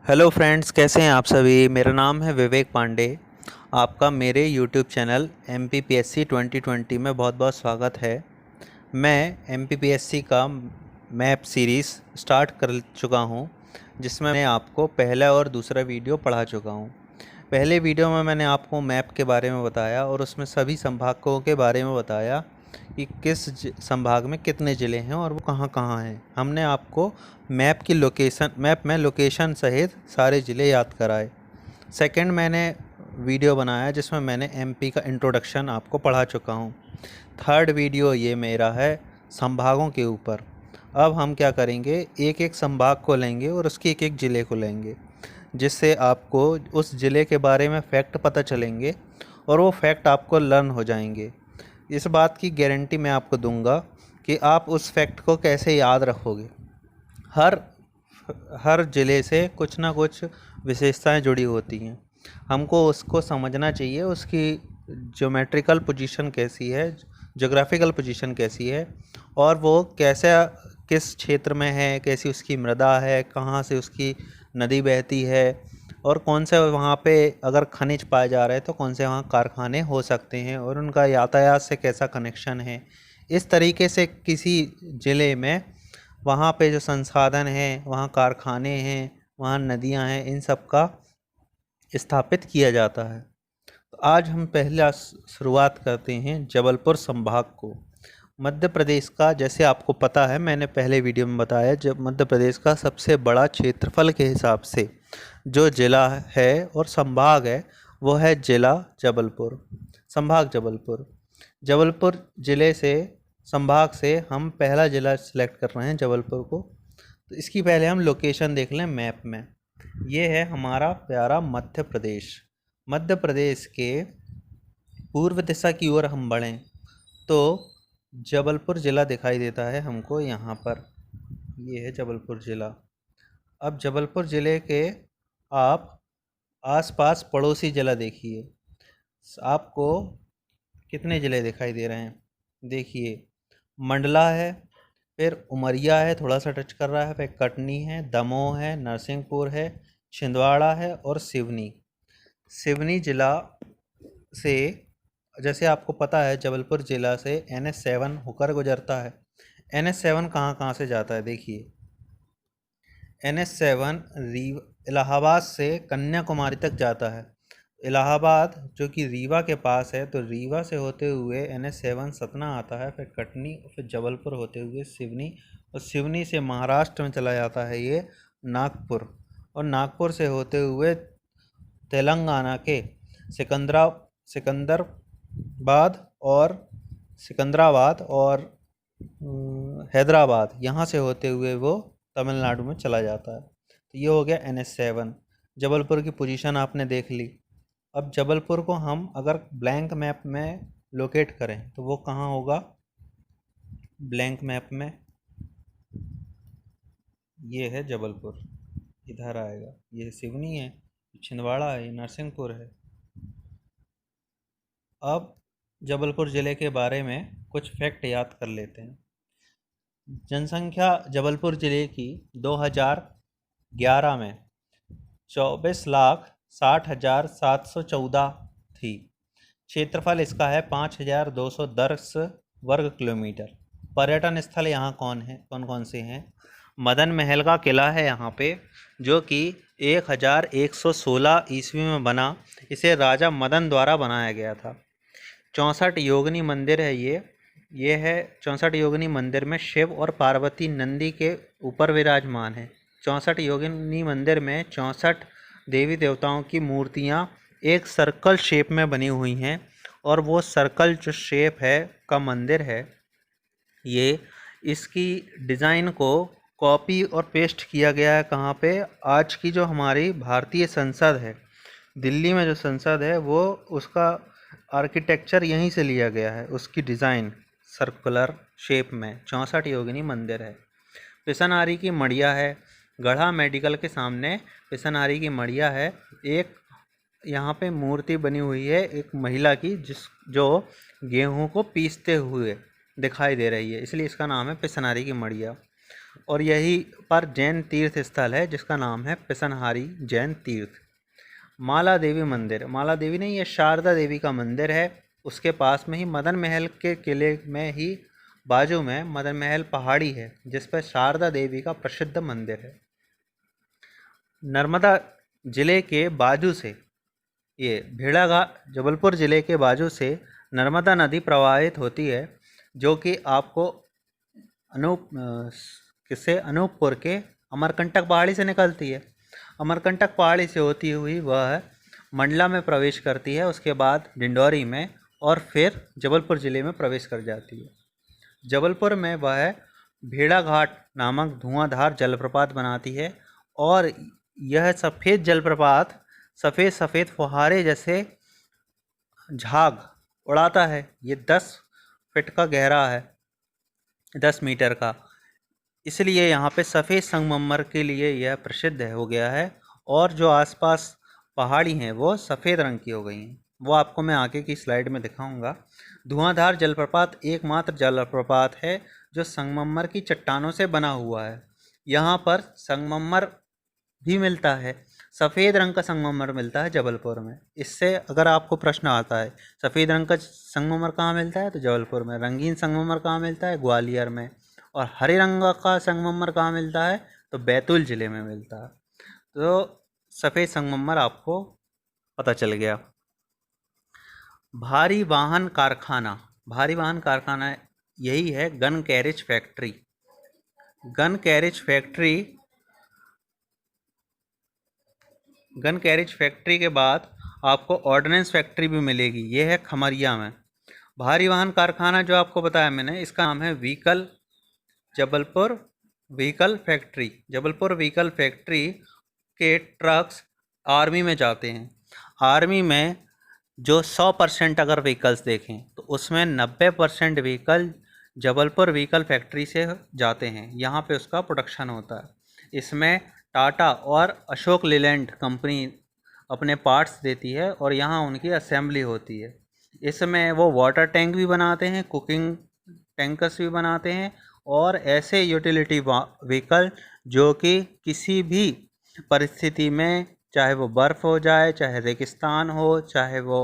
Hello friends, कैसे हैं आप सभी। मेरा नाम है विवेक पांडे। आपका मेरे यूट्यूब चैनल MPPSC 2020 में बहुत बहुत स्वागत है। मैं MPPSC का मैप सीरीज़ स्टार्ट कर चुका हूं, जिसमें मैं आपको पहला और दूसरा वीडियो पढ़ा चुका हूं। पहले वीडियो में मैंने आपको मैप के बारे में बताया और उसमें सभी संभागों के बारे में बताया कि किस संभाग में कितने ज़िले हैं और वो कहाँ कहाँ हैं। हमने आपको मैप में लोकेशन सहित सारे ज़िले याद कराए। सेकंड, मैंने वीडियो बनाया जिसमें मैंने MP का इंट्रोडक्शन आपको पढ़ा चुका हूँ। थर्ड वीडियो ये मेरा है संभागों के ऊपर। अब हम क्या करेंगे, एक एक संभाग को लेंगे और उसके एक एक ज़िले को लेंगे, जिससे आपको उस ज़िले के बारे में फ़ैक्ट पता चलेंगे और वो फैक्ट आपको लर्न हो जाएंगे। इस बात की गारंटी मैं आपको दूंगा कि आप उस फैक्ट को कैसे याद रखोगे। हर हर ज़िले से कुछ ना कुछ विशेषताएं जुड़ी होती हैं। हमको उसको समझना चाहिए, उसकी ज्योमेट्रिकल पोजीशन कैसी है, ज्योग्राफिकल पोजीशन कैसी है, और वो कैसा किस क्षेत्र में है, कैसी उसकी मृदा है, कहाँ से उसकी नदी बहती है, और कौन से वहाँ पे अगर खनिज पाए जा रहे हैं तो कौन से वहाँ कारखाने हो सकते हैं और उनका यातायात से कैसा कनेक्शन है। इस तरीके से किसी ज़िले में वहाँ पे जो संसाधन हैं, वहाँ कारखाने हैं, वहाँ नदियाँ हैं, इन सब का स्थापित किया जाता है। तो आज हम पहला शुरुआत करते हैं जबलपुर संभाग को। मध्य प्रदेश का, जैसे आपको पता है, मैंने पहले वीडियो में बताया, जब मध्य प्रदेश का सबसे बड़ा क्षेत्रफल के हिसाब से जो ज़िला है और संभाग है वो है ज़िला जबलपुर, संभाग जबलपुर। जबलपुर ज़िले से, संभाग से हम पहला ज़िला सेलेक्ट कर रहे हैं जबलपुर को। तो इसकी पहले हम लोकेशन देख लें मैप में। ये है हमारा प्यारा मध्य प्रदेश। मध्य प्रदेश के पूर्व दिशा की ओर हम बढ़ें तो जबलपुर ज़िला दिखाई देता है हमको यहाँ पर। ये है जबलपुर ज़िला। अब जबलपुर ज़िले के आप आसपास पड़ोसी ज़िला देखिए। आपको कितने ज़िले दिखाई दे रहे हैं, देखिए। मंडला है, फिर उमरिया है, थोड़ा सा टच कर रहा है, फिर कटनी है, दमोह है, नरसिंहपुर है, छिंदवाड़ा है और सिवनी। सिवनी ज़िला से, जैसे आपको पता है, जबलपुर ज़िला से NH7 होकर गुजरता है। NH7 कहाँ कहाँ से जाता है, देखिए। NH7 इलाहाबाद से कन्याकुमारी तक जाता है। इलाहाबाद जो कि रीवा के पास है, तो रीवा से होते हुए NH7 सतना आता है, फिर कटनी, फिर जबलपुर होते हुए सिवनी, और सिवनी से महाराष्ट्र में चला जाता है ये नागपुर, और नागपुर से होते हुए तेलंगाना के सिकंदराबाद और हैदराबाद, यहाँ से होते हुए वो तमिलनाडु में चला जाता है। तो ये हो गया NH7। जबलपुर की पोजीशन आपने देख ली। अब जबलपुर को हम अगर ब्लैंक मैप में लोकेट करें तो वो कहाँ होगा, ब्लैंक मैप में ये है जबलपुर, इधर आएगा। ये सिवनी है, छिंदवाड़ा है, ये नरसिंहपुर है। अब जबलपुर ज़िले के बारे में कुछ फैक्ट याद कर लेते हैं। जनसंख्या जबलपुर ज़िले की 2011 में 24,60,714 थी। क्षेत्रफल इसका है 5,210 वर्ग किलोमीटर। पर्यटन स्थल यहाँ कौन कौन से हैं? मदन महल का किला है यहाँ पे, जो कि 1116 ईस्वी में बना। इसे राजा मदन द्वारा बनाया गया था। 64 योगिनी मंदिर है ये है। 64 योगिनी मंदिर में शिव और पार्वती नंदी के ऊपर विराजमान है। 64 योगिनी मंदिर में 64 देवी देवताओं की मूर्तियाँ एक सर्कल शेप में बनी हुई हैं, और वो सर्कल जो शेप है का मंदिर है ये, इसकी डिज़ाइन को कॉपी और पेस्ट किया गया है कहाँ पे, आज की जो हमारी भारतीय संसद है, दिल्ली में जो संसद है, वो उसका आर्किटेक्चर यहीं से लिया गया है। उसकी डिज़ाइन सर्कुलर शेप में 64 योगिनी मंदिर है। पिसनारी की मढ़िया है, गढ़ा मेडिकल के सामने पिसनारी की मढ़िया है। एक यहाँ पे मूर्ति बनी हुई है एक महिला की, जो गेहूं को पीसते हुए दिखाई दे रही है, इसलिए इसका नाम है पिसनारी की मढ़िया। और यही पर जैन तीर्थ स्थल है जिसका नाम है पिसनहारी जैन तीर्थ। माला देवी मंदिर, माला देवी नहीं, ये शारदा देवी का मंदिर है। उसके पास में ही मदन महल के किले में ही बाजू में मदन महल पहाड़ी है जिस पर शारदा देवी का प्रसिद्ध मंदिर है। नर्मदा जिले के बाजू से, ये भेड़ाघाट जबलपुर ज़िले के बाजू से नर्मदा नदी प्रवाहित होती है, जो कि आपको अनूपपुर के अमरकंटक पहाड़ी से निकलती है। अमरकंटक पहाड़ी से होती हुई वह मंडला में प्रवेश करती है, उसके बाद डिंडौरी में, और फिर जबलपुर ज़िले में प्रवेश कर जाती है। जबलपुर में वह भेड़ाघाट नामक धुआंधार जलप्रपात बनाती है, और यह सफ़ेद जलप्रपात सफ़ेद सफ़ेद फुहारे जैसे झाग उड़ाता है। ये 10 फीट का गहरा है, 10 मीटर का, इसलिए यहाँ पे सफ़ेद संगमरमर के लिए यह प्रसिद्ध हो गया है। और जो आसपास पहाड़ी हैं वो सफ़ेद रंग की हो गई हैं, वो आपको मैं आगे की स्लाइड में दिखाऊंगा। धुआंधार जलप्रपात एकमात्र जलप्रपात है जो संगमरमर की चट्टानों से बना हुआ है। यहाँ पर संगमरमर भी मिलता है, सफ़ेद रंग का संगमरमर मिलता है जबलपुर में। इससे अगर आपको प्रश्न आता है सफ़ेद रंग का संगमरमर कहाँ मिलता है, तो जबलपुर में। रंगीन संगमरमर कहाँ मिलता है, ग्वालियर में। और हरे रंग का संगमरमर कहाँ मिलता है, तो बैतूल ज़िले में मिलता है। तो सफ़ेद संगमरमर आपको पता चल गया। भारी वाहन कारखाना, भारी वाहन कारखाना यही है gun carriage factory. Gun carriage factory के बाद आपको ऑर्डिनेंस फैक्ट्री भी मिलेगी, ये है खमरिया में। भारी वाहन कारखाना जो आपको बताया मैंने, इसका नाम है Jabalpur vehicle factory. Jabalpur vehicle factory के ट्रक्स आर्मी में जाते हैं। आर्मी में जो 100% अगर व्हीकल्स देखें तो उसमें 90% व्हीकल जबलपुर व्हीकल फैक्ट्री से जाते हैं। यहाँ पे उसका प्रोडक्शन होता है। इसमें टाटा और अशोक लेलैंड कंपनी अपने पार्ट्स देती है और यहाँ उनकी असेंबली होती है। इसमें वो वाटर टैंक भी बनाते हैं, कुकिंग टैंकर्स भी बनाते हैं, और ऐसे यूटिलिटी व्हीकल जो कि किसी भी परिस्थिति में, चाहे वो बर्फ़ हो जाए, चाहे रेगिस्तान हो, चाहे वो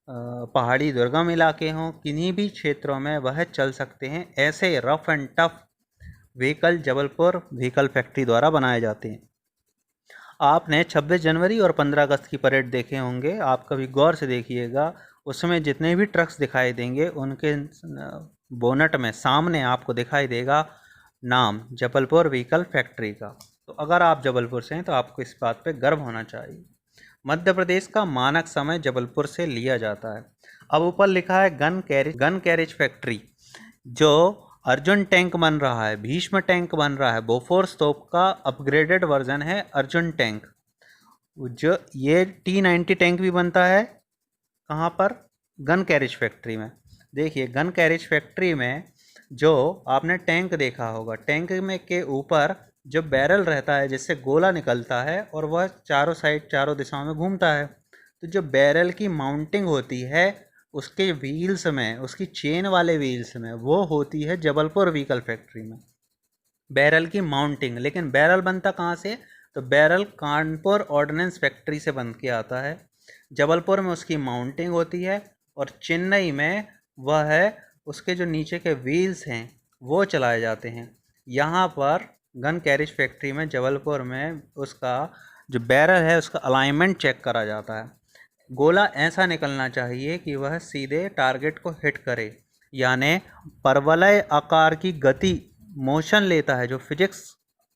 पहाड़ी दुर्गम इलाके हों, किन्हीं भी क्षेत्रों में वह चल सकते हैं। ऐसे rough and tough vehicle Jabalpur vehicle factory द्वारा बनाए जाते हैं। आपने 26 जनवरी और 15 अगस्त की परेड देखे होंगे, आप कभी गौर से देखिएगा, उसमें जितने भी ट्रक्स दिखाई देंगे उनके बोनट में सामने आपको दिखाई देगा नाम जबलपुर व्हीकल फैक्ट्री का। तो अगर आप जबलपुर से हैं तो आपको इस बात पे गर्व होना चाहिए। मध्य प्रदेश का मानक समय जबलपुर से लिया जाता है। अब ऊपर लिखा है गन कैरेज फैक्ट्री, जो अर्जुन टैंक बन रहा है, भीष्म टैंक बन रहा है, बोफोर्स तोप का अपग्रेडेड वर्जन है अर्जुन टैंक। जो ये T90 टैंक भी बनता है कहाँ पर, गन कैरेज फैक्ट्री में। देखिए गन कैरेज फैक्ट्री में जो आपने टैंक देखा होगा, टैंक में के ऊपर जो बैरल रहता है जिससे गोला निकलता है और वह चारों साइड चारों दिशाओं में घूमता है। तो जो बैरल की माउंटिंग होती है उसके व्हील्स में, उसकी चेन वाले व्हील्स में, वो होती है जबलपुर व्हीकल फैक्ट्री में, बैरल की माउंटिंग। लेकिन बैरल बनता कहाँ से, तो बैरल कानपुर ऑर्डिनेंस फैक्ट्री से बन के आता है। जबलपुर में उसकी माउंटिंग होती है और चेन्नई में वह है उसके जो नीचे के व्हील्स हैं वो चलाए जाते हैं। यहाँ पर गन कैरेज फैक्ट्री में जबलपुर में उसका जो बैरल है उसका अलाइनमेंट चेक करा जाता है। गोला ऐसा निकलना चाहिए कि वह सीधे टारगेट को हिट करे, यानी परवलय आकार की गति मोशन लेता है। जो फिजिक्स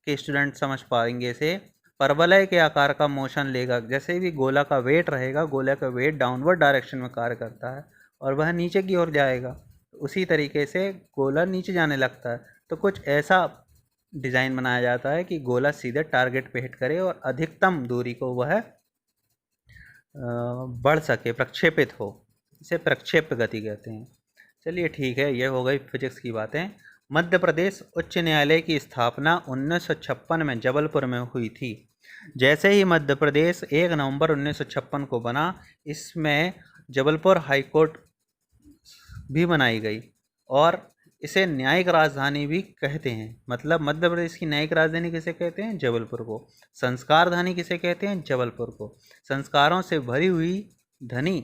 के स्टूडेंट समझ पाएंगे इसे, परवलय के आकार का मोशन लेगा। जैसे भी गोला का वेट रहेगा, गोला का वेट डाउनवर्ड डायरेक्शन में कार्य करता है और वह नीचे की ओर जाएगा। उसी तरीके से गोला नीचे जाने लगता है। तो कुछ ऐसा डिज़ाइन बनाया जाता है कि गोला सीधे टारगेट पे हिट करे और अधिकतम दूरी को वह बढ़ सके, प्रक्षेपित हो। इसे प्रक्षेप गति कहते हैं। चलिए ठीक है, ये हो गई फिजिक्स की बातें। मध्य प्रदेश उच्च न्यायालय की स्थापना 1956 में जबलपुर में हुई थी। जैसे ही मध्य प्रदेश 1 नवंबर 1956 को बना, इसमें जबलपुर हाई कोर्ट भी बनाई गई और इसे न्यायिक राजधानी भी कहते हैं। मतलब मध्य प्रदेश की न्यायिक राजधानी किसे कहते हैं? जबलपुर को। संस्कार धानी किसे कहते हैं? जबलपुर को। संस्कारों से भरी हुई धनी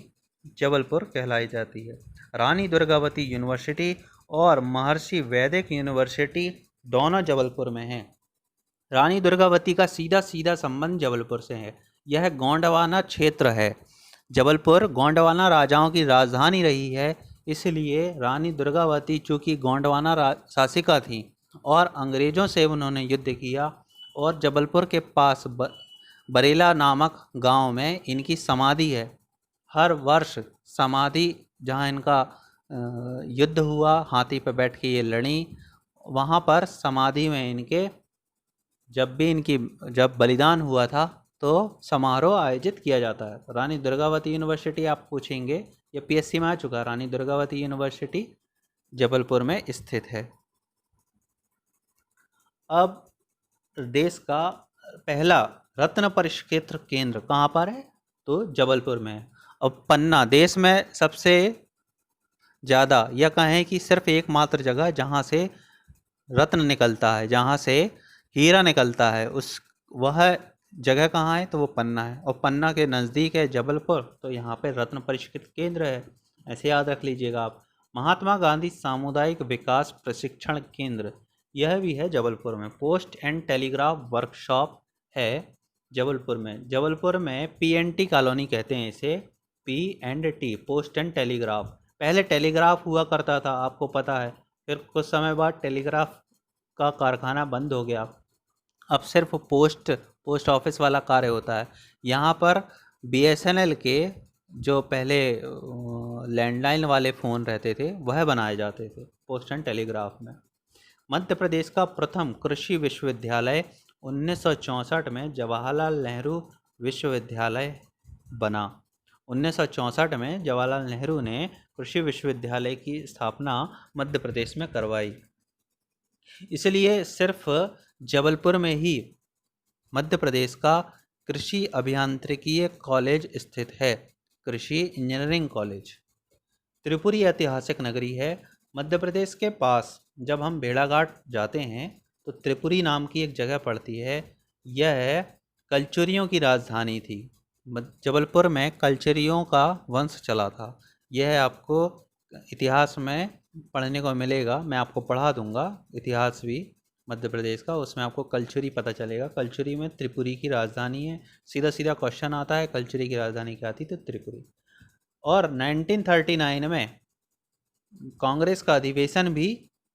जबलपुर कहलाई जाती है। रानी दुर्गावती यूनिवर्सिटी और महर्षि वैदिक यूनिवर्सिटी दोनों जबलपुर में हैं। रानी दुर्गावती का सीधा सीधा संबंध जबलपुर से है। यह गोंडवाना क्षेत्र है। जबलपुर गोंडवाना राजाओं की राजधानी रही है, इसलिए रानी दुर्गावती चूँकि गोंडवाना शासिका थी और अंग्रेज़ों से उन्होंने युद्ध किया, और जबलपुर के पास बरेला नामक गांव में इनकी समाधि है। हर वर्ष समाधि जहां इनका युद्ध हुआ, हाथी पर बैठ के ये लड़ी, वहां पर समाधि में इनके जब बलिदान हुआ था तो समारोह आयोजित किया जाता है। तो रानी दुर्गावती यूनिवर्सिटी आप पूछेंगे, ये पीएससी में आ चुका। रानी दुर्गावती यूनिवर्सिटी जबलपुर में स्थित है। अब देश का पहला रत्न परिक्षेत्र केंद्र कहाँ पर है? तो जबलपुर में है। अब पन्ना देश में सबसे ज़्यादा, या कहें कि सिर्फ एकमात्र जगह जहाँ से रत्न निकलता है, जहाँ से हीरा निकलता है, वह जगह कहाँ है? तो वो पन्ना है। और पन्ना के नज़दीक है जबलपुर, तो यहाँ पे रत्न परिक्षेत्र केंद्र है। ऐसे याद रख लीजिएगा आप। महात्मा गांधी सामुदायिक विकास प्रशिक्षण केंद्र, यह भी है जबलपुर में। पोस्ट एंड टेलीग्राफ वर्कशॉप है जबलपुर में। जबलपुर में PNT कॉलोनी कहते हैं इसे, PNT, पोस्ट एंड टेलीग्राफ। पहले टेलीग्राफ हुआ करता था, आपको पता है, फिर कुछ समय बाद टेलीग्राफ का कारखाना बंद हो गया। अब सिर्फ पोस्ट ऑफिस वाला कार्य होता है। यहाँ पर BSNL के जो पहले लैंडलाइन वाले फ़ोन रहते थे वह बनाए जाते थे पोस्ट एंड टेलीग्राफ में। मध्य प्रदेश का प्रथम कृषि विश्वविद्यालय 1964 में जवाहरलाल नेहरू विश्वविद्यालय बना। 1964 में जवाहरलाल नेहरू ने कृषि विश्वविद्यालय की स्थापना मध्य प्रदेश में करवाई। इसलिए सिर्फ जबलपुर में ही मध्य प्रदेश का कृषि अभियांत्रिकीय कॉलेज स्थित है, कृषि इंजीनियरिंग कॉलेज। त्रिपुरी ऐतिहासिक नगरी है। मध्य प्रदेश के पास जब हम भेड़ाघाट जाते हैं तो त्रिपुरी नाम की एक जगह पड़ती है। यह कलचुरियों की राजधानी थी। जबलपुर में कलचुरियों का वंश चला था। यह आपको इतिहास में पढ़ने को मिलेगा, मैं आपको पढ़ा दूंगा इतिहास भी मध्य प्रदेश का, उसमें आपको कलचुरी पता चलेगा। कलचुरी में त्रिपुरी की राजधानी है। सीधा सीधा क्वेश्चन आता है, कलचुरी की राजधानी क्या थी? तो त्रिपुरी। और 1939 में कांग्रेस का अधिवेशन भी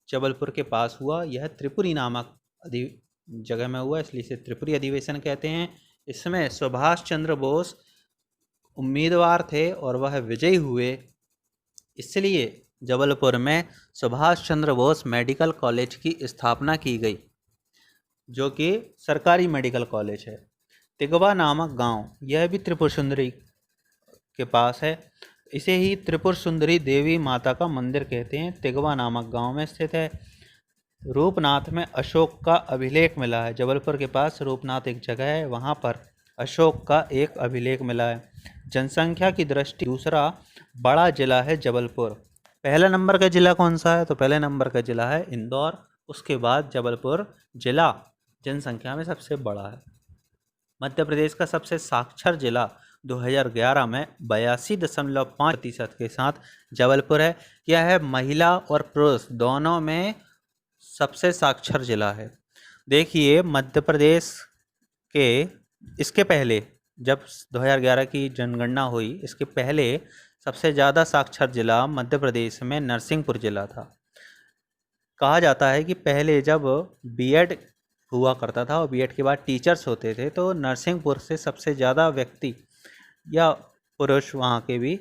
जबलपुर के पास हुआ। यह त्रिपुरी नामक जगह में हुआ, इसलिए इसे त्रिपुरी अधिवेशन कहते हैं। इसमें सुभाष चंद्र बोस उम्मीदवार थे और वह विजयी हुए, इसलिए जबलपुर में सुभाष चंद्र बोस मेडिकल कॉलेज की स्थापना की गई, जो कि सरकारी मेडिकल कॉलेज है। तिगवा नामक गांव, यह भी त्रिपुर सुंदरी के पास है। इसे ही त्रिपुर सुंदरी देवी माता का मंदिर कहते हैं। तिगवा नामक गांव में स्थित है। रूपनाथ में अशोक का अभिलेख मिला है। जबलपुर के पास रूपनाथ एक जगह है, वहाँ पर अशोक का एक अभिलेख मिला है। जनसंख्या की दृष्टि दूसरा बड़ा जिला है जबलपुर। पहला नंबर का जिला कौन सा है? तो पहले नंबर का जिला है इंदौर। उसके बाद जबलपुर जिला जनसंख्या में सबसे बड़ा है। मध्य प्रदेश का सबसे साक्षर जिला 2011 में 82.5% के साथ जबलपुर है। यह है महिला और पुरुष दोनों में सबसे साक्षर जिला है। देखिए मध्य प्रदेश के इसके पहले जब 2011 की जनगणना हुई, इसके पहले सबसे ज़्यादा साक्षर जिला मध्य प्रदेश में नरसिंहपुर जिला था। कहा जाता है कि पहले जब बीएड हुआ करता था और बीएड के बाद टीचर्स होते थे, तो नरसिंहपुर से सबसे ज़्यादा व्यक्ति या पुरुष वहाँ के भी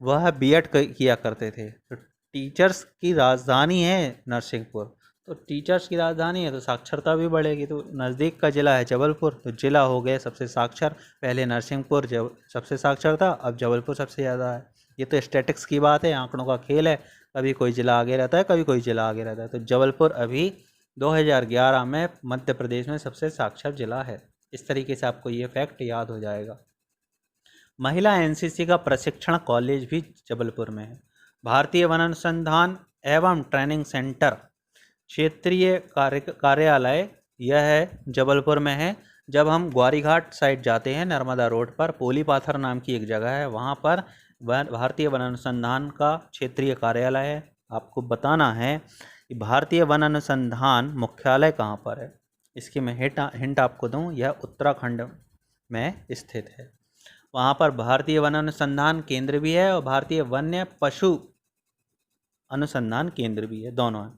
वह बीएड किया करते थे। तो टीचर्स की राजधानी है नरसिंहपुर, तो टीचर्स की राजधानी है तो साक्षरता भी बढ़ेगी। तो नज़दीक का ज़िला है जबलपुर, तो ज़िला हो गया सबसे साक्षर। पहले नरसिंहपुर सबसे साक्षर था, अब जबलपुर सबसे ज़्यादा है। ये तो स्टैटिक्स की बात है, आंकड़ों का खेल है, कभी कोई ज़िला आगे रहता है, कभी कोई ज़िला आगे रहता है। तो जबलपुर अभी 2011 में मध्य प्रदेश में सबसे साक्षर ज़िला है। इस तरीके से आपको ये फैक्ट याद हो जाएगा। महिला एनसीसी का प्रशिक्षण कॉलेज भी जबलपुर में है। भारतीय वन अनुसंधान एवं ट्रेनिंग सेंटर क्षेत्रीय कार्यालय यह है जबलपुर में है। जब हम ग्वारीघाट साइड जाते हैं नर्मदा रोड पर पोली पाथर नाम की एक जगह है, वहाँ पर भारतीय वन अनुसंधान का क्षेत्रीय कार्यालय है। आपको बताना है कि भारतीय वन अनुसंधान मुख्यालय कहाँ पर है। इसकी मैं हिंट आपको दूँ, यह उत्तराखंड में स्थित है। वहाँ पर भारतीय वन अनुसंधान केंद्र भी है और भारतीय वन्य पशु अनुसंधान केंद्र भी है, दोनों है।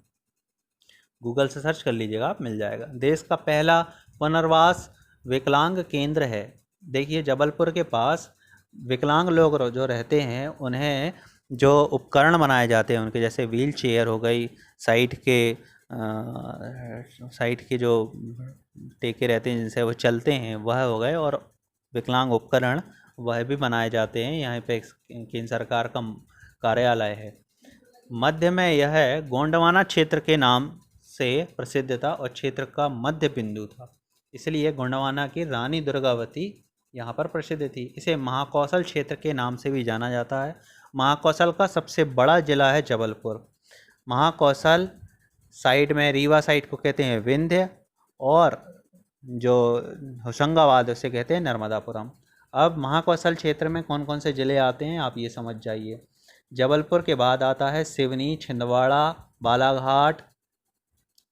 गूगल से सर्च कर लीजिएगा, आप मिल जाएगा। देश का पहला पुनर्वास विकलांग केंद्र है। देखिए जबलपुर के पास विकलांग लोग जो रहते हैं उन्हें जो उपकरण बनाए जाते हैं उनके, जैसे व्हील चेयर हो गई, साइड के जो टेके रहते हैं जिनसे वो चलते हैं वह हो गए, और विकलांग उपकरण वह भी बनाए जाते हैं। यहाँ पे केंद्र सरकार का कार्यालय है। मध्य में यह गोंडवाना क्षेत्र के नाम से प्रसिद्ध था और क्षेत्र का मध्य बिंदु था, इसलिए गोंडवाना की रानी दुर्गावती यहाँ पर प्रसिद्ध थी। इसे महाकौशल क्षेत्र के नाम से भी जाना जाता है। महाकौशल का सबसे बड़ा जिला है जबलपुर। महाकौशल साइड में रीवा साइड को कहते हैं विंध्य, और जो होशंगाबाद उसे कहते हैं नर्मदापुरम। अब महाकौशल क्षेत्र में कौन कौन से ज़िले आते हैं आप ये समझ जाइए। जबलपुर के बाद आता है सिवनी, छिंदवाड़ा, बालाघाट,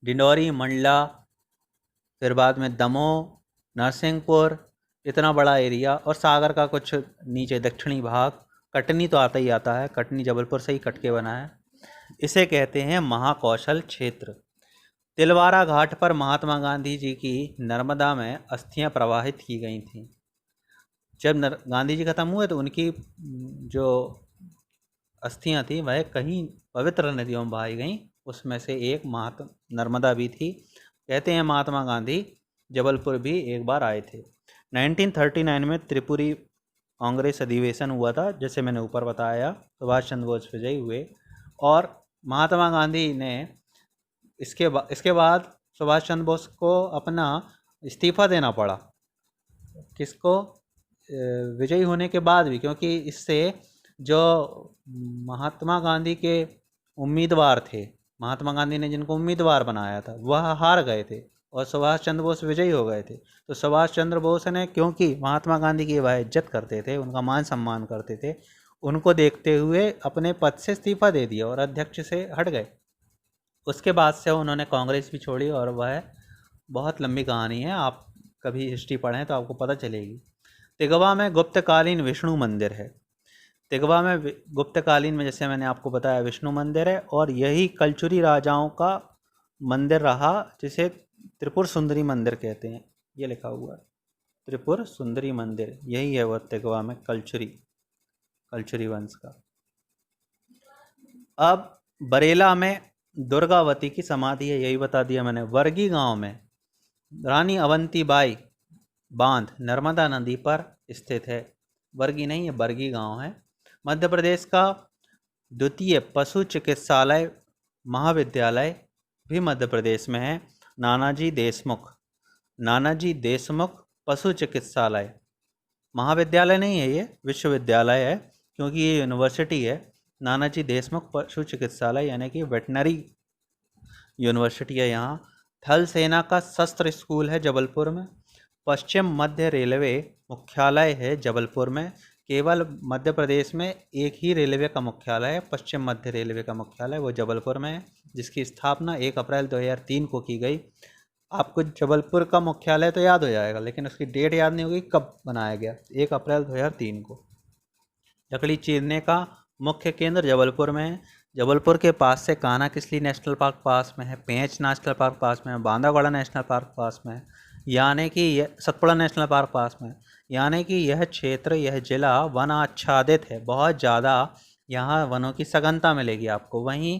डिंडौरी, मंडला, फिर बाद में दमोह, नरसिंहपुर, इतना बड़ा एरिया, और सागर का कुछ नीचे दक्षिणी भाग। कटनी तो आता ही आता है, कटनी जबलपुर से ही कट के बना है। इसे कहते हैं महाकौशल क्षेत्र। तिलवारा घाट पर महात्मा गांधी जी की नर्मदा में अस्थियां प्रवाहित की गई थीं। जब गांधी जी खत्म हुए तो उनकी जो अस्थियां थी वह कहीं पवित्र नदियों में बहाई गईं, उसमें से एक नर्मदा भी थी। कहते हैं महात्मा गांधी जबलपुर भी एक बार आए थे। 1939 में त्रिपुरी कांग्रेस अधिवेशन हुआ था, जैसे मैंने ऊपर बताया। सुभाष चंद्र बोस विजयी हुए और महात्मा गांधी ने इसके बाद सुभाष चंद्र बोस को अपना इस्तीफा देना पड़ा। किसको? विजयी होने के बाद भी, क्योंकि इससे जो महात्मा गांधी के उम्मीदवार थे, महात्मा गांधी ने जिनको उम्मीदवार बनाया था वह हार गए थे और सुभाष चंद्र बोस विजयी हो गए थे। तो सुभाष चंद्र बोस ने, क्योंकि महात्मा गांधी की वह इज्जत करते थे, उनका मान सम्मान करते थे, उनको देखते हुए अपने पद से इस्तीफा दे दिया और अध्यक्ष से हट गए। उसके बाद से उन्होंने कांग्रेस भी छोड़ी और वह बहुत लंबी कहानी है, आप कभी हिस्ट्री पढ़ें तो आपको पता चलेगी। तिगवा में गुप्तकालीन विष्णु मंदिर है। तिगवा में गुप्तकालीन में, जैसे मैंने आपको बताया, विष्णु मंदिर है और यही कलचुरी राजाओं का मंदिर रहा, जिसे त्रिपुर सुंदरी मंदिर कहते हैं। ये लिखा हुआ है त्रिपुर सुंदरी मंदिर, यही है वह तिगवा में कलचुरी वंश का। अब बरेला में दुर्गावती की समाधि है, यही बता दिया मैंने। वर्गी गांव में रानी अवंतीबाई बांध नर्मदा नदी पर स्थित है। वर्गी नहीं है, बरगी गांव है। मध्य प्रदेश का द्वितीय पशु चिकित्सालय महाविद्यालय भी मध्य प्रदेश में है। नानाजी देशमुख पशु चिकित्सालय, महाविद्यालय नहीं है, ये विश्वविद्यालय है, क्योंकि ये यूनिवर्सिटी है। नानाजी देशमुख पशु चिकित्सालय यानी कि वेटनरी यूनिवर्सिटी है यहाँ। थल सेना का शस्त्र स्कूल है जबलपुर में। पश्चिम मध्य रेलवे मुख्यालय है जबलपुर में। केवल मध्य प्रदेश में एक ही रेलवे का मुख्यालय है, पश्चिम मध्य रेलवे का मुख्यालय, वो जबलपुर में है, जिसकी स्थापना 1 अप्रैल 2003 को की गई। आपको जबलपुर का मुख्यालय तो याद हो जाएगा, लेकिन उसकी डेट याद नहीं होगी कब बनाया गया। 1 अप्रैल 2003 को। लकड़ी चीरने का मुख्य केंद्र जबलपुर में है। जबलपुर के पास से कान्हा किसली नेशनल पार्क पास में है, पेंच नेशनल पार्क पास में है, बांधागोड़ा नेशनल पार्क पास में है, यानी कि सतपुड़ा नेशनल पार्क पास में, यानी कि यह क्षेत्र, यह जिला वन आच्छादित है। बहुत ज़्यादा यहाँ वनों की सघनता मिलेगी आपको। वहीं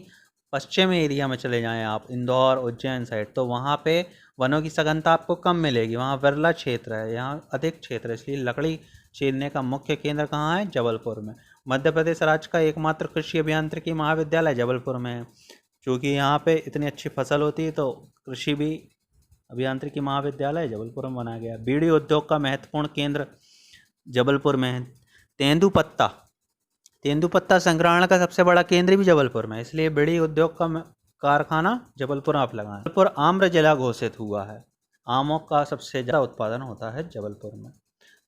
पश्चिम एरिया में चले जाएं आप, इंदौर उज्जैन साइड, तो वहाँ पे वनों की सघनता आपको कम मिलेगी, वहाँ विरला क्षेत्र है, यहाँ अधिक क्षेत्र है। इसलिए लकड़ी चीरने का मुख्य केंद्र कहाँ है? जबलपुर में। मध्य प्रदेश राज्य का एकमात्र कृषि अभियांत्रिकी महाविद्यालय जबलपुर में है। क्योंकि यहाँ पे इतनी अच्छी फसल होती है तो कृषि भी अभियांत्रिकी महाविद्यालय जबलपुर में बनाया गया। बीड़ी उद्योग का महत्वपूर्ण केंद्र जबलपुर में है। तेंदुपत्ता तेंदुपत्ता संग्रहण का सबसे बड़ा केंद्र भी जबलपुर में, इसलिए बीड़ी उद्योग का कारखाना जबलपुर आप लगाएं। जबलपुर आम्र जिला घोषित हुआ है। आमों का सबसे ज़्यादा उत्पादन होता है जबलपुर में।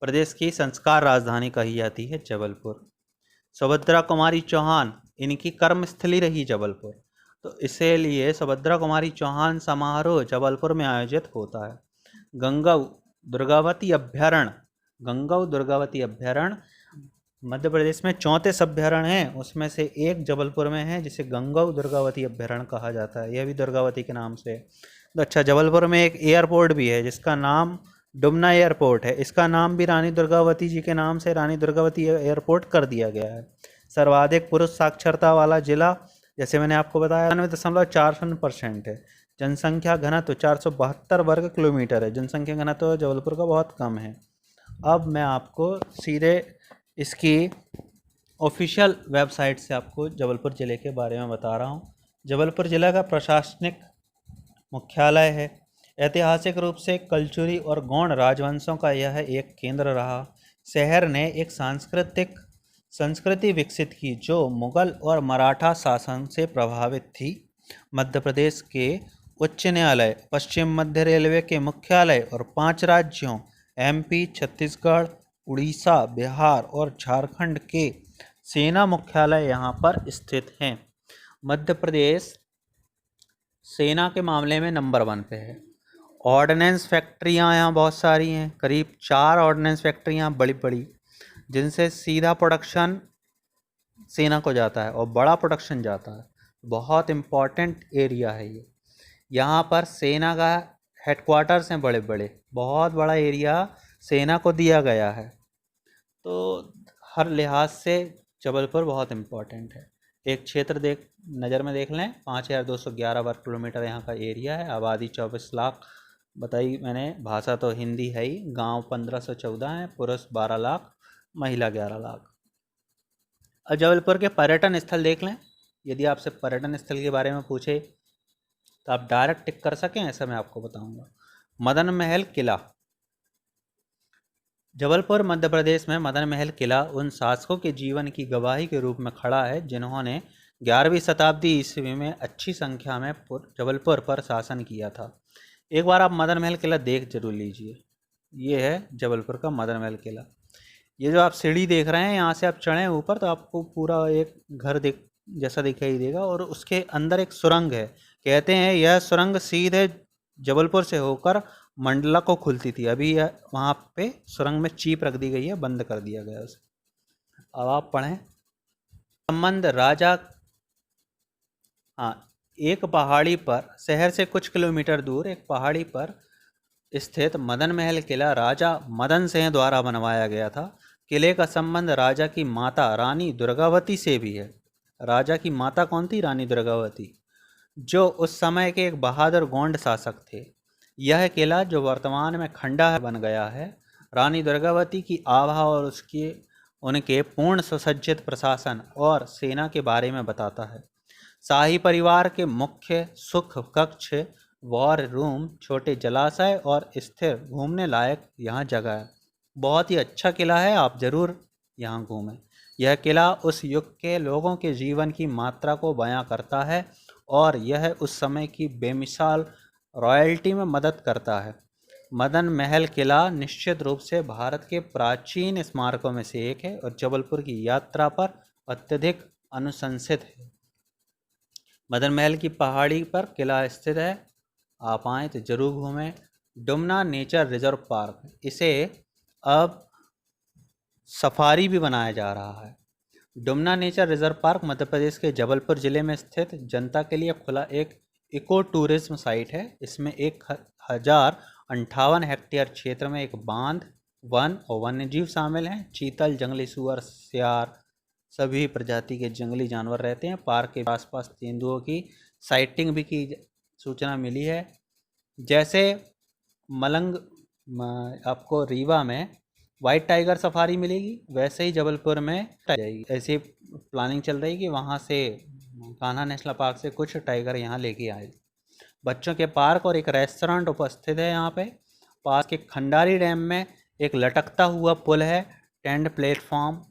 प्रदेश की संस्कार राजधानी कही जाती है जबलपुर। सुभद्रा कुमारी चौहान, इनकी कर्मस्थली रही जबलपुर, तो इसीलिए सुभद्रा कुमारी चौहान समारोह जबलपुर में आयोजित होता है। गंगऊ दुर्गावती अभ्यारण्य, गंगऊ दुर्गावती अभ्यारण्य मध्य प्रदेश में 34 अभ्यारण्य हैं, उसमें से एक जबलपुर में है जिसे गंगऊ दुर्गावती अभ्यारण्य कहा जाता है। यह भी दुर्गावती के नाम से। तो अच्छा, जबलपुर में एक एयरपोर्ट भी है जिसका नाम डुमना एयरपोर्ट है। इसका नाम भी रानी दुर्गावती जी के नाम से रानी दुर्गावती एयरपोर्ट कर दिया गया है। सर्वाधिक पुरुष साक्षरता वाला जिला, जैसे मैंने आपको बताया, 99.4% है। जनसंख्या घनत्व 472 वर्ग किलोमीटर है। जनसंख्या घनत्व जबलपुर का बहुत कम है। अब मैं आपको सीधे इसकी ऑफिशियल वेबसाइट से आपको जबलपुर ज़िले के बारे में बता रहा हूँ। जबलपुर ज़िला का प्रशासनिक मुख्यालय है। ऐतिहासिक रूप से कलचुरी और गौड़ राजवंशों का यह एक केंद्र रहा। शहर ने एक सांस्कृतिक संस्कृति विकसित की जो मुगल और मराठा शासन से प्रभावित थी। मध्य प्रदेश के उच्च न्यायालय, पश्चिम मध्य रेलवे के मुख्यालय और 5 राज्यों MP, छत्तीसगढ़, उड़ीसा, बिहार और झारखंड के सेना मुख्यालय यहाँ पर स्थित हैं। मध्य प्रदेश सेना के मामले में नंबर 1 पे है। ऑर्डिनेंस फैक्ट्रियाँ यहाँ बहुत सारी हैं, करीब 4 ऑर्डिनेंस फैक्ट्रियाँ बड़ी बड़ी, जिनसे सीधा प्रोडक्शन सेना को जाता है और बड़ा प्रोडक्शन जाता है। बहुत इम्पॉर्टेंट एरिया है ये। यहाँ पर सेना का हेडक्वार्टर्स हैं बड़े बड़े, बहुत बड़ा एरिया सेना को दिया गया है। तो हर लिहाज से जबलपुर बहुत इम्पॉर्टेंट है। एक क्षेत्र नज़र में देख लें, 5211 वर्ग किलोमीटर यहाँ का एरिया है। आबादी 24 लाख बताई मैंने। भाषा तो हिंदी है ही। गांव 1514 हैं। पुरुष 12 लाख, महिला 11 लाख। अब जबलपुर के पर्यटन स्थल देख लें। यदि आपसे पर्यटन स्थल के बारे में पूछे तो आप डायरेक्ट टिक कर सकें, ऐसा मैं आपको बताऊंगा। मदन महल किला। जबलपुर मध्य प्रदेश में मदन महल किला उन शासकों के जीवन की गवाही के रूप में खड़ा है जिन्होंने 11वीं शताब्दी ईस्वी में अच्छी संख्या में जबलपुर पर शासन किया था। एक बार आप मदन महल किला देख जरूर लीजिए। ये है जबलपुर का मदन महल किला। ये जो आप सीढ़ी देख रहे हैं, यहाँ से आप चढ़ें ऊपर तो आपको पूरा एक घर जैसा दिखाई देगा और उसके अंदर एक सुरंग है। कहते हैं यह सुरंग सीधे जबलपुर से होकर मंडला को खुलती थी। अभी वहाँ पे सुरंग में चीप रख दी गई है, बंद कर दिया गया उसे। अब आप पढ़ें। संबंध राजा, हाँ, एक पहाड़ी पर, शहर से कुछ किलोमीटर दूर एक पहाड़ी पर स्थित मदन महल किला राजा मदन सिंह द्वारा बनवाया गया था। किले का संबंध राजा की माता रानी दुर्गावती से भी है। राजा की माता कौन थी? रानी दुर्गावती, जो उस समय के एक बहादुर गोंड शासक थे। यह किला जो वर्तमान में खंडा बन गया है, रानी दुर्गावती की आभा और उनके पूर्ण सुसज्जित प्रशासन और सेना के बारे में बताता है। शाही परिवार के मुख्य सुख कक्ष, वॉर रूम, छोटे जलाशय और स्थिर घूमने लायक यहाँ जगह है। बहुत ही अच्छा किला है, आप ज़रूर यहाँ घूमें। यह किला उस युग के लोगों के जीवन की मात्रा को बयां करता है और यह उस समय की बेमिसाल रॉयल्टी में मदद करता है। मदन महल किला निश्चित रूप से भारत के प्राचीन स्मारकों में से एक है और जबलपुर की यात्रा पर अत्यधिक अनुशंसित है। मदन महल की पहाड़ी पर किला स्थित है, आप आएँ तो जरूर घूमें। डुमना नेचर रिजर्व पार्क, इसे अब सफारी भी बनाया जा रहा है। Dumna nature reserve park Madhya Pradesh के जबलपुर ज़िले में स्थित जनता के लिए खुला एक इको टूरिज्म साइट है। इसमें 1058 हेक्टेयर क्षेत्र में एक बांध, वन और वन्यजीव शामिल हैं। चीतल, जंगली सुअर, सियार, सभी प्रजाति के जंगली जानवर रहते हैं। पार्क के आसपास तेंदुओं की साइटिंग भी की सूचना मिली है। जैसे मलंग आपको रीवा में वाइट टाइगर सफारी मिलेगी, वैसे ही जबलपुर में जाएगी। ऐसी प्लानिंग चल रही है कि वहाँ से कान्हा नेशनल पार्क से कुछ टाइगर यहाँ लेके आए। बच्चों के पार्क और एक रेस्टोरेंट उपस्थित है यहाँ पे। पास के खंडारी डैम में एक लटकता हुआ पुल है, tent platform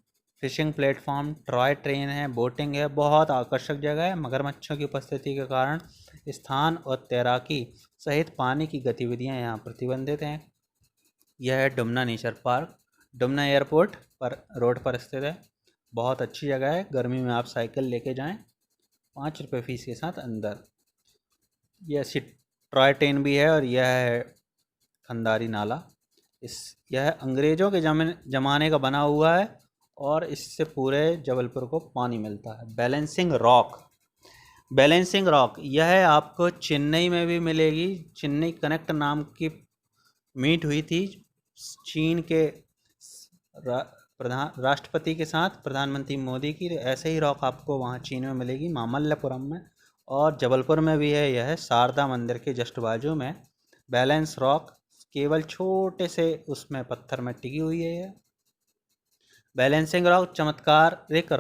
fishing platform, toy train है, बोटिंग है। बहुत आकर्षक जगह है। मगरमच्छों की उपस्थिति के कारण स्थान और तैराकी सहित पानी की गतिविधियां यहाँ प्रतिबंधित हैं। यह है Dumna nature park. Dumna airport पर रोड पर स्थित है। बहुत अच्छी जगह है। गर्मी में आप साइकिल लेके जाएं, 5 रुपये फीस के साथ अंदर। यह टॉय ट्रेन भी है और यह है खंडारी नाला। यह अंग्रेज़ों के ज़माने का बना हुआ है और इससे पूरे जबलपुर को पानी मिलता है। बैलेंसिंग रॉक यह आपको चेन्नई में भी मिलेगी। चेन्नई कनेक्ट नाम की मीट हुई थी चीन के राष्ट्रपति के साथ, प्रधानमंत्री मोदी की। ऐसे ही रॉक आपको वहाँ चीन में मिलेगी, मामल्लपुरम में। और जबलपुर में भी है। यह शारदा मंदिर के जस्ट बाजू में बैलेंस रॉक, केवल छोटे से उसमें पत्थर में टिकी हुई है। यह बैलेंसिंग रॉक चमत्कारिक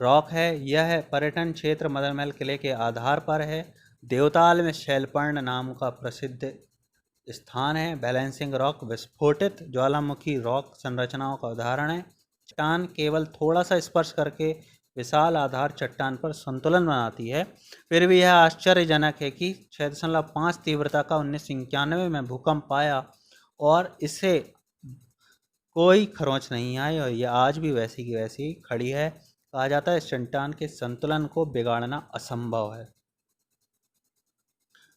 रॉक है। यह पर्यटन क्षेत्र मदनमहल किले के आधार पर है। देवताल में शैलपर्ण नाम का प्रसिद्ध स्थान है। बैलेंसिंग रॉक विस्फोटित ज्वालामुखी रॉक संरचनाओं का उदाहरण है। चट्टान केवल थोड़ा सा स्पर्श करके विशाल आधार चट्टान पर संतुलन बनाती है। फिर भी यह आश्चर्यजनक है कि 6.5 तीव्रता का 1991 में भूकंप आया और इसे कोई खरोंच नहीं आई और यह आज भी वैसी की वैसी खड़ी है। कहा जाता है इस चट्टान के संतुलन को बिगाड़ना असंभव है।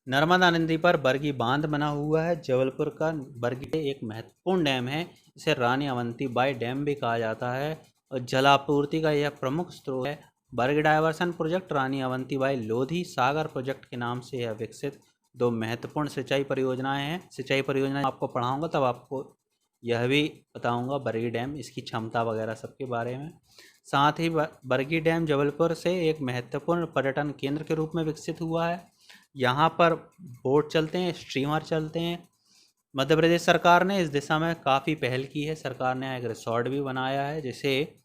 नर्मदा नदी पर बरगी बांध बना हुआ है। जबलपुर का बरगी एक महत्वपूर्ण डैम है। इसे रानी अवंतीबाई डैम भी कहा जाता है और जलापूर्ति का यह प्रमुख स्रोत है। बरगी डायवर्सन प्रोजेक्ट, रानी अवंतीबाई लोधी सागर प्रोजेक्ट के नाम से यह विकसित 2 महत्वपूर्ण सिंचाई परियोजनाएं हैं। सिंचाई परियोजनाएं आपको पढ़ाऊंगा तब आपको यह भी बताऊंगा बरगी डैम, इसकी क्षमता वगैरह सबके बारे में। साथ ही बरगी डैम जबलपुर से एक महत्वपूर्ण पर्यटन केंद्र के रूप में विकसित हुआ है। यहाँ पर बोट चलते हैं, स्ट्रीमर चलते हैं। मध्य प्रदेश सरकार ने इस दिशा में काफ़ी पहल की है। सरकार ने एक रिसोर्ट भी बनाया है जिसे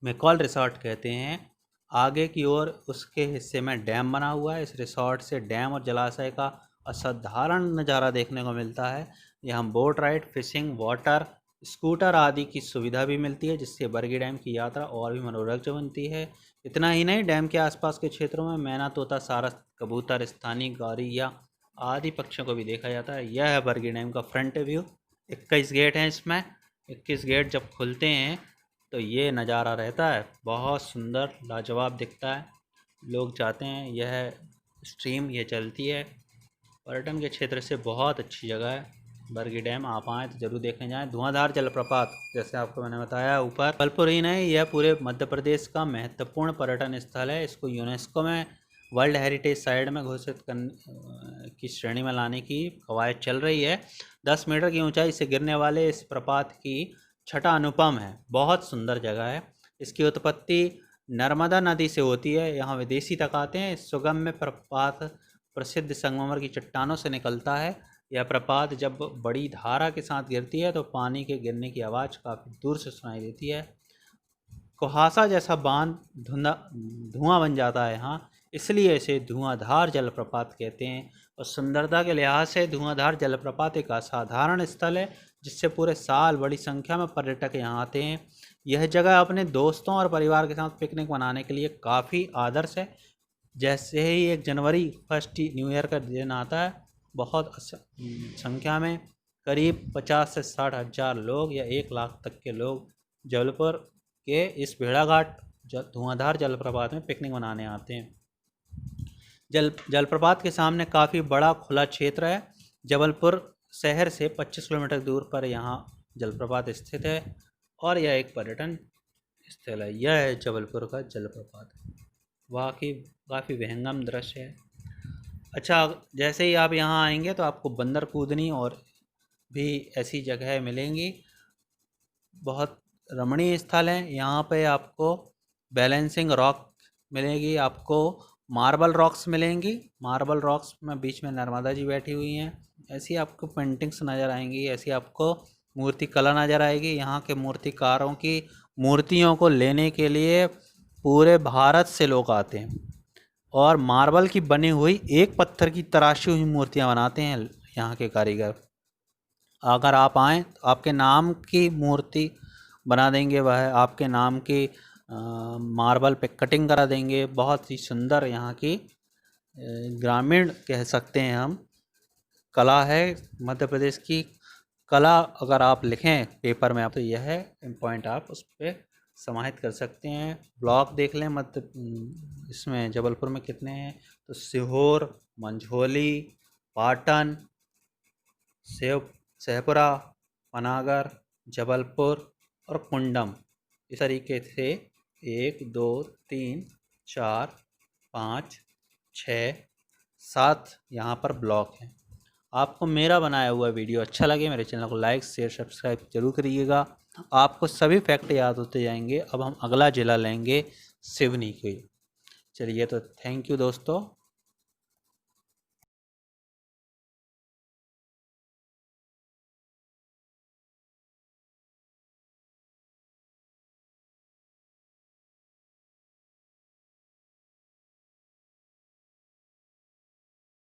मैकॉल रिसोर्ट कहते हैं। आगे की ओर उसके हिस्से में डैम बना हुआ है। इस रिसोर्ट से डैम और जलाशय का असाधारण नज़ारा देखने को मिलता है। यहाँ boat ride, fishing, water scooter आदि की सुविधा भी मिलती है, जिससे बरगी डैम की यात्रा और भी मनोरंजक बनती है। इतना ही नहीं, डैम के आसपास के क्षेत्रों में मैना, तोता, सारस, कबूतर, स्थानीय गौरैया आदि पक्षियों को भी देखा जाता है। यह है बरगी डैम का फ्रंट व्यू। 21 गेट हैं इसमें। 21 गेट जब खुलते हैं तो ये नज़ारा रहता है। बहुत सुंदर, लाजवाब दिखता है। लोग जाते हैं। यह स्ट्रीम ये चलती है। पर्यटन के क्षेत्र से बहुत अच्छी जगह है बरगी डैम। आप आएँ तो जरूर देखने जाएँ। धुआंधार जलप्रपात, जैसे आपको मैंने बताया ऊपर, जबलपुर ही नहीं, यह पूरे मध्य प्रदेश का महत्वपूर्ण पर्यटन स्थल है। इसको यूनेस्को में वर्ल्ड हेरिटेज साइट में घोषित की श्रेणी में लाने की कवायद चल रही है। 10 मीटर की ऊंचाई से गिरने वाले इस प्रपात की छटा अनुपम है। बहुत सुंदर जगह है। इसकी उत्पत्ति नर्मदा नदी से होती है। यहाँ विदेशी तक आते हैं। इस सुगम्य प्रपात प्रसिद्ध संगमरमर की चट्टानों से निकलता है। यह प्रपात जब बड़ी धारा के साथ गिरती है तो पानी के गिरने की आवाज़ काफ़ी दूर से सुनाई देती है। कुहासा जैसा बांध धुआं बन जाता है यहाँ, इसलिए इसे धुआंधार जलप्रपात कहते हैं। और सुंदरता के लिहाज से धुआंधार जलप्रपात एक असाधारण स्थल है, जिससे पूरे साल बड़ी संख्या में पर्यटक यहाँ आते हैं। यह जगह अपने दोस्तों और परिवार के साथ पिकनिक मनाने के लिए काफ़ी आदर्श है। जैसे ही 1 जनवरी फर्स्ट न्यू ईयर का दिन आता है, बहुत संख्या में करीब 50 से 60 हज़ार लोग या 1 लाख तक के लोग जबलपुर के इस भेड़ाघाट धुआंधार जलप्रपात में पिकनिक मनाने आते हैं। जलप्रपात के सामने काफ़ी बड़ा खुला क्षेत्र है। जबलपुर शहर से 25 किलोमीटर दूर पर यहाँ जलप्रपात स्थित है और यह एक पर्यटन स्थल है। यह है जबलपुर का जलप्रपात। वाकई काफ़ी विहंगम दृश्य है। अच्छा, जैसे ही आप यहाँ आएंगे तो आपको बंदर कूदनी और भी ऐसी जगह मिलेंगी। बहुत रमणीय स्थल है। यहाँ पे आपको बैलेंसिंग रॉक मिलेगी, आपको मार्बल रॉक्स मिलेंगी। मार्बल रॉक्स में बीच में नर्मदा जी बैठी हुई हैं। ऐसी आपको पेंटिंग्स नज़र आएंगी, ऐसी आपको मूर्ति कला नज़र आएगी। यहाँ के मूर्तिकारों की मूर्तियों को लेने के लिए पूरे भारत से लोग आते हैं और मार्बल की बनी हुई एक पत्थर की तराशी हुई मूर्तियाँ बनाते हैं यहाँ के कारीगर। अगर आप आएँ तो आपके नाम की मूर्ति बना देंगे, वह आपके नाम की मार्बल पे कटिंग करा देंगे। बहुत ही सुंदर यहाँ की ग्रामीण कह सकते हैं हम कला है मध्य प्रदेश की। कला अगर आप लिखें पेपर में आप, तो यह पॉइंट आप उस पर समाहित कर सकते हैं। ब्लॉक देख लें मध्य इसमें जबलपुर में कितने हैं, तो सीहोर, मंझोली, पाटन, शेखपुरा, पनागर, जबलपुर और कुंडम। इस तरीके से 1 2 3 4 5 6 7 यहाँ पर ब्लॉक हैं। आपको मेरा बनाया हुआ वीडियो अच्छा लगे, मेरे चैनल को लाइक शेयर सब्सक्राइब जरूर करिएगा। आपको सभी फैक्ट याद होते जाएंगे। अब हम अगला जिला लेंगे सिवनी के। चलिए, तो थैंक यू दोस्तों।